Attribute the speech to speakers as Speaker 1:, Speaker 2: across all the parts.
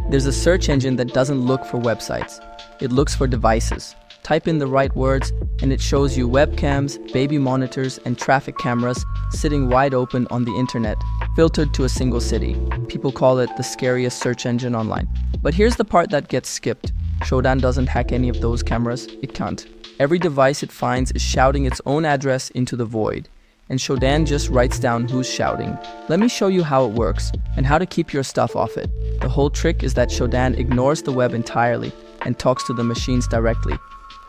Speaker 1: There's a search engine that doesn't look for websites. It looks for devices. Type in the right words and it shows you webcams, baby monitors, and traffic cameras sitting wide open on the internet, filtered to a single city. People call it the scariest search engine online. But here's the part that gets skipped. Shodan doesn't hack any of those cameras. It can't. Every device it finds is shouting its own address into the void. And Shodan just writes down who's shouting. Let me show you how it works and how to keep your stuff off it. The whole trick is that Shodan ignores the web entirely and talks to the machines directly.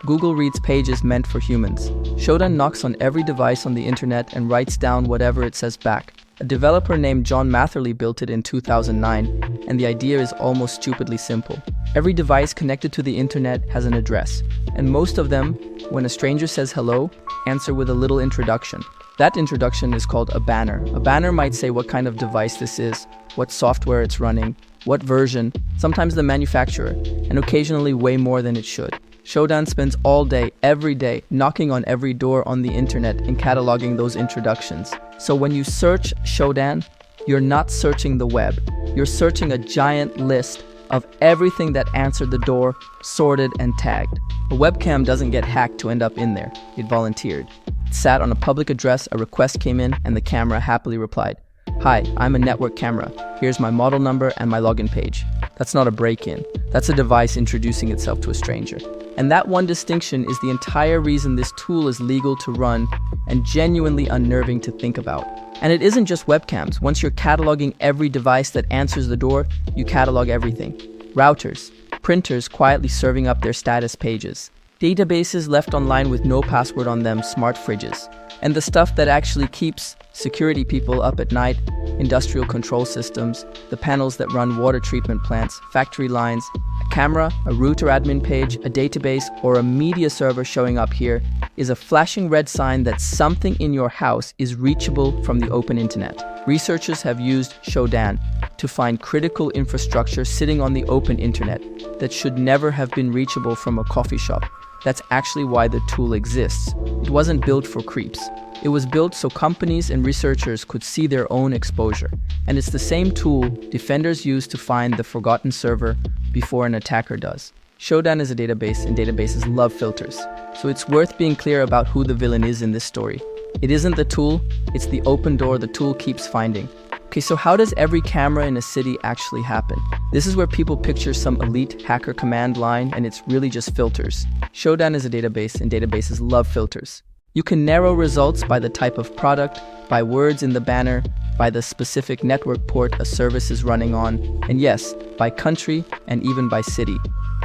Speaker 1: Google reads pages meant for humans. Shodan knocks on every device on the internet and writes down whatever it says back. A developer named John Matherly built it in 2009, and the idea is almost stupidly simple. Every device connected to the internet has an address, and most of them, when a stranger says hello, answer with a little introduction. That introduction is called a banner. A banner might say what kind of device this is, what software it's running, what version, sometimes the manufacturer, and occasionally way more than it should. Shodan spends all day, every day, knocking on every door on the internet and cataloging those introductions. So when you search Shodan, you're not searching the web. You're searching a giant list of everything that answered the door, sorted and tagged. A webcam doesn't get hacked to end up in there. It volunteered. It sat on a public address, a request came in, and the camera happily replied, "Hi, I'm a network camera. Here's my model number and my login page." That's not a break-in. That's a device introducing itself to a stranger. And that one distinction is the entire reason this tool is legal to run and genuinely unnerving to think about. And it isn't just webcams. Once you're cataloging every device that answers the door, you catalog everything. Routers, printers quietly serving up their status pages, databases left online with no password on them, smart fridges, and the stuff that actually keeps security people up at night, industrial control systems, the panels that run water treatment plants, factory lines, a camera, a router admin page, a database, or a media server showing up here is a flashing red sign that something in your house is reachable from the open internet. Researchers have used Shodan to find critical infrastructure sitting on the open internet that should never have been reachable from a coffee shop. That's actually why the tool exists. It wasn't built for creeps. It was built so companies and researchers could see their own exposure. And it's the same tool defenders use to find the forgotten server before an attacker does. Shodan is a database, and databases love filters. So it's worth being clear about who the villain is in this story. It isn't the tool, it's the open door the tool keeps finding. Okay, so how does every camera in a city actually happen? This is where people picture some elite hacker command line, and it's really just filters. Shodan is a database, and databases love filters. You can narrow results by the type of product, by words in the banner, by the specific network port a service is running on, and yes, by country and even by city.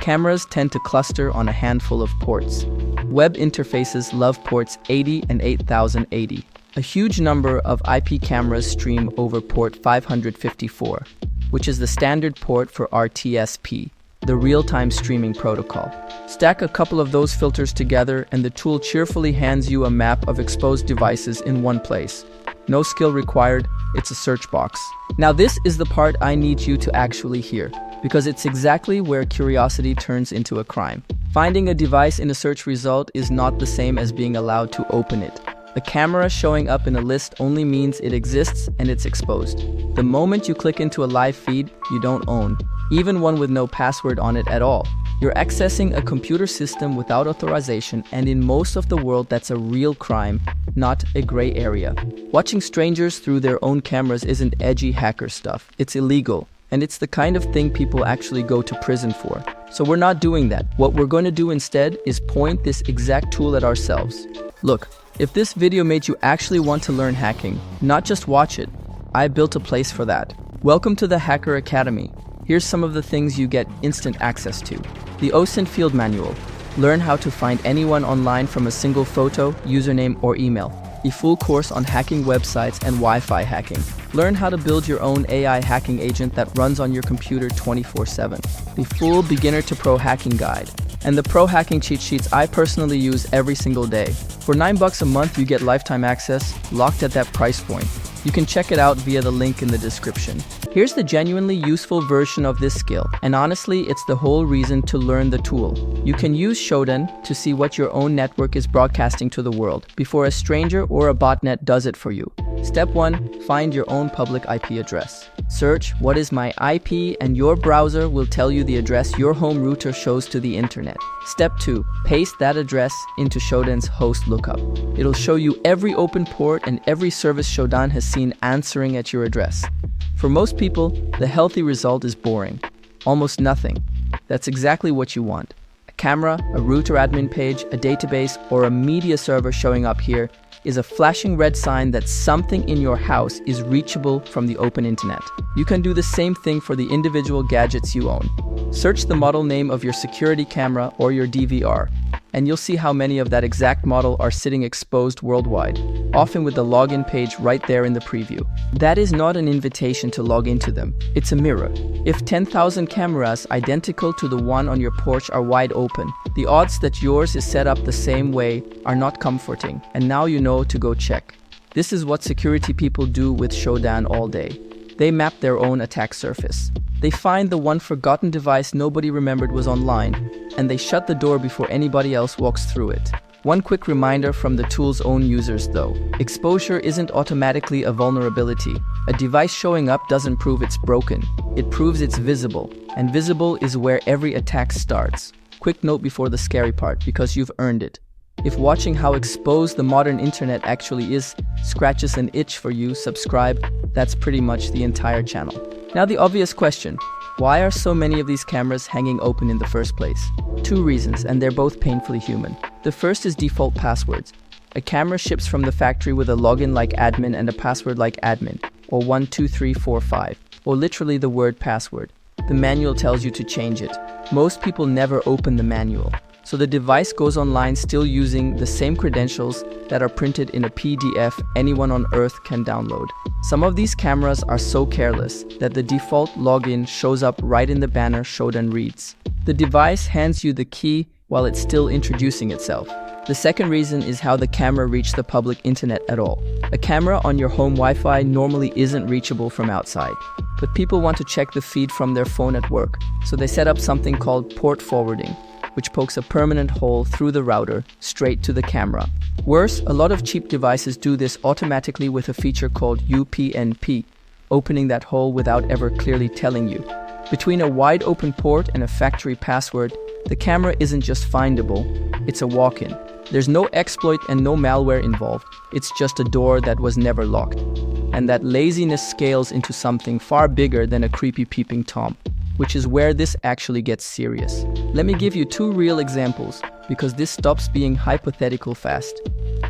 Speaker 1: Cameras tend to cluster on a handful of ports. Web interfaces love ports 80 and 8080. A huge number of IP cameras stream over port 554, which is the standard port for RTSP, the real-time streaming protocol. Stack a couple of those filters together and the tool cheerfully hands you a map of exposed devices in one place. No skill required, it's a search box. Now this is the part I need you to actually hear, because it's exactly where curiosity turns into a crime. Finding a device in a search result is not the same as being allowed to open it. The camera showing up in a list only means it exists and it's exposed. The moment you click into a live feed, you don't own, even one with no password on it at all. You're accessing a computer system without authorization, and in most of the world that's a real crime, not a gray area. Watching strangers through their own cameras isn't edgy hacker stuff. It's illegal, and it's the kind of thing people actually go to prison for. So we're not doing that. What we're going to do instead is point this exact tool at ourselves. Look, if this video made you actually want to learn hacking, not just watch it, I built a place for that. Welcome to the Hacker Academy. Here's some of the things you get instant access to. The OSINT Field Manual. Learn how to find anyone online from a single photo, username, or email. A full course on hacking websites and Wi-Fi hacking. Learn how to build your own AI hacking agent that runs on your computer 24/7. The full beginner to pro hacking guide. And the pro hacking cheat sheets I personally use every single day. For $9 a month, you get lifetime access, locked at that price point. You can check it out via the link in the description. Here's the genuinely useful version of this skill, and honestly, it's the whole reason to learn the tool. You can use Shodan to see what your own network is broadcasting to the world before a stranger or a botnet does it for you. Step 1. Find your own public IP address. Search "what is my IP" and your browser will tell you the address your home router shows to the internet. Step 2. Paste that address into Shodan's host lookup. It'll show you every open port and every service Shodan has seen answering at your address. For most people, the healthy result is boring. Almost nothing. That's exactly what you want. A camera, a router admin page, a database, or a media server showing up here is a flashing red sign that something in your house is reachable from the open internet. You can do the same thing for the individual gadgets you own. Search the model name of your security camera or your DVR, and you'll see how many of that exact model are sitting exposed worldwide, often with the login page right there in the preview. That is not an invitation to log into them, it's a mirror. If 10,000 cameras identical to the one on your porch are wide open, the odds that yours is set up the same way are not comforting, and now you know to go check. This is what security people do with Shodan all day. They map their own attack surface. They find the one forgotten device nobody remembered was online, and they shut the door before anybody else walks through it. One quick reminder from the tool's own users though. Exposure isn't automatically a vulnerability. A device showing up doesn't prove it's broken. It proves it's visible, and visible is where every attack starts. Quick note before the scary part, because you've earned it. If watching how exposed the modern internet actually is scratches an itch for you, subscribe. That's pretty much the entire channel. Now the obvious question, why are so many of these cameras hanging open in the first place? 2 reasons, and they're both painfully human. The first is default passwords. A camera ships from the factory with a login like admin and a password like admin, or 12345, or literally the word password. The manual tells you to change it. Most people never open the manual. So the device goes online still using the same credentials that are printed in a PDF anyone on Earth can download. Some of these cameras are so careless that the default login shows up right in the banner Shodan reads. The device hands you the key while it's still introducing itself. The second reason is how the camera reached the public internet at all. A camera on your home Wi-Fi normally isn't reachable from outside, but people want to check the feed from their phone at work, so they set up something called port forwarding, which pokes a permanent hole through the router straight to the camera. Worse, a lot of cheap devices do this automatically with a feature called UPnP, opening that hole without ever clearly telling you. Between a wide open port and a factory password, the camera isn't just findable, it's a walk-in. There's no exploit and no malware involved, it's just a door that was never locked. And that laziness scales into something far bigger than a creepy peeping Tom, which is where this actually gets serious. Let me give you 2 real examples, because this stops being hypothetical fast.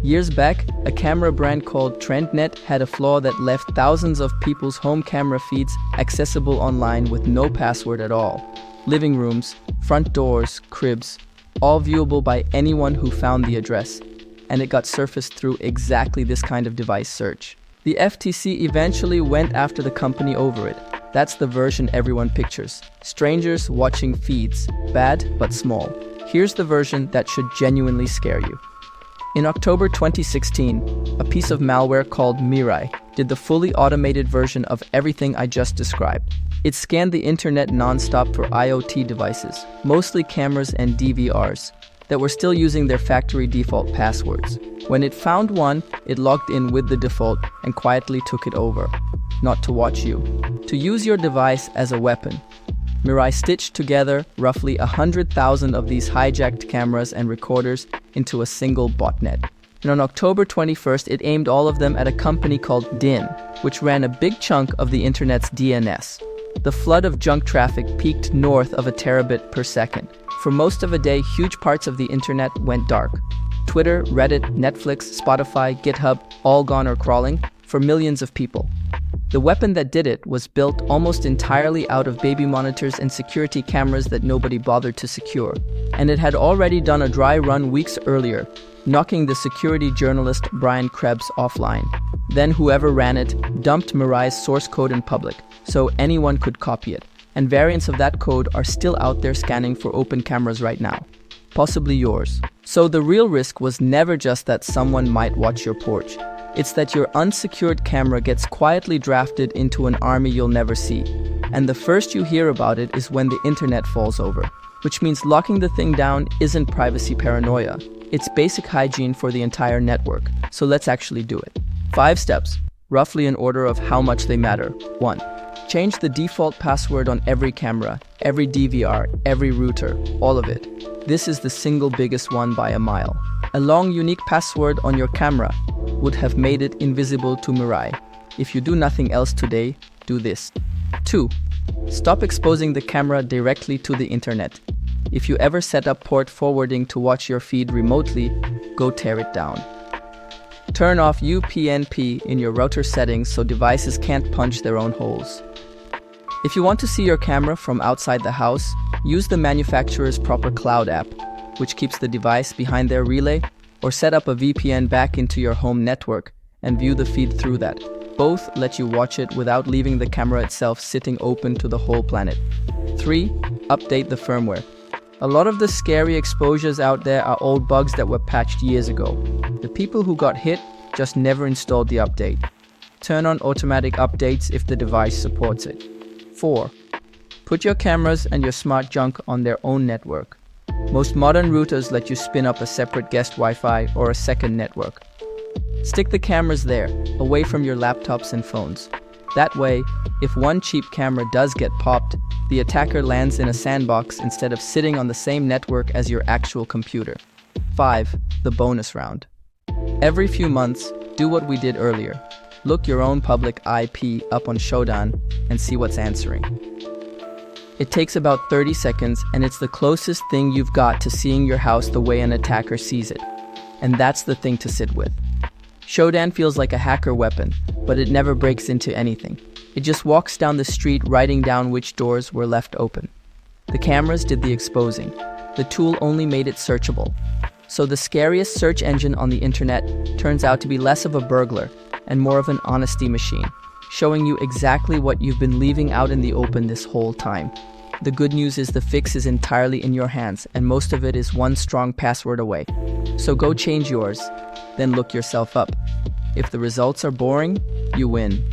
Speaker 1: Years back, a camera brand called TrendNet had a flaw that left thousands of people's home camera feeds accessible online with no password at all. Living rooms, front doors, cribs, all viewable by anyone who found the address, and it got surfaced through exactly this kind of device search. The FTC eventually went after the company over it. That's the version everyone pictures. Strangers watching feeds. Bad, but small. Here's the version that should genuinely scare you. In October 2016, a piece of malware called Mirai did the fully automated version of everything I just described. It scanned the internet non-stop for IoT devices, mostly cameras and DVRs, that were still using their factory default passwords. When it found one, it logged in with the default and quietly took it over. Not to watch you, to use your device as a weapon. Mirai stitched together roughly 100,000 of these hijacked cameras and recorders into a single botnet. And on October 21st, it aimed all of them at a company called DIN, which ran a big chunk of the internet's DNS. The flood of junk traffic peaked north of a terabit per second. For most of a day, huge parts of the internet went dark. Twitter, Reddit, Netflix, Spotify, GitHub, all gone or crawling, for millions of people. The weapon that did it was built almost entirely out of baby monitors and security cameras that nobody bothered to secure. And it had already done a dry run weeks earlier, knocking the security journalist Brian Krebs offline. Then whoever ran it dumped Mirai's source code in public, so anyone could copy it. And variants of that code are still out there scanning for open cameras right now. Possibly yours. So the real risk was never just that someone might watch your porch. It's that your unsecured camera gets quietly drafted into an army you'll never see. And the first you hear about it is when the internet falls over. Which means locking the thing down isn't privacy paranoia. It's basic hygiene for the entire network. So let's actually do it. 5 steps, roughly in order of how much they matter. 1. Change the default password on every camera, every DVR, every router, all of it. This is the single biggest one by a mile. A long, unique password on your camera would have made it invisible to Mirai. If you do nothing else today, do this. 2. Stop exposing the camera directly to the internet. If you ever set up port forwarding to watch your feed remotely, go tear it down. Turn off UPnP in your router settings so devices can't punch their own holes. If you want to see your camera from outside the house, use the manufacturer's proper cloud app, which keeps the device behind their relay, or set up a VPN back into your home network and view the feed through that. Both let you watch it without leaving the camera itself sitting open to the whole planet. 3. Update the firmware. A lot of the scary exposures out there are old bugs that were patched years ago. The people who got hit just never installed the update. Turn on automatic updates if the device supports it. 4. Put your cameras and your smart junk on their own network. Most modern routers let you spin up a separate guest Wi-Fi or a second network. Stick the cameras there, away from your laptops and phones. That way, if one cheap camera does get popped, the attacker lands in a sandbox instead of sitting on the same network as your actual computer. 5. The bonus round. Every few months, do what we did earlier. Look your own public IP up on Shodan and see what's answering. It takes about 30 seconds and it's the closest thing you've got to seeing your house the way an attacker sees it. And that's the thing to sit with. Shodan feels like a hacker weapon, but it never breaks into anything. It just walks down the street writing down which doors were left open. The cameras did the exposing. The tool only made it searchable. So the scariest search engine on the internet turns out to be less of a burglar and more of an honesty machine, showing you exactly what you've been leaving out in the open this whole time. The good news is the fix is entirely in your hands, and most of it is one strong password away. So go change yours, then look yourself up. If the results are boring, you win.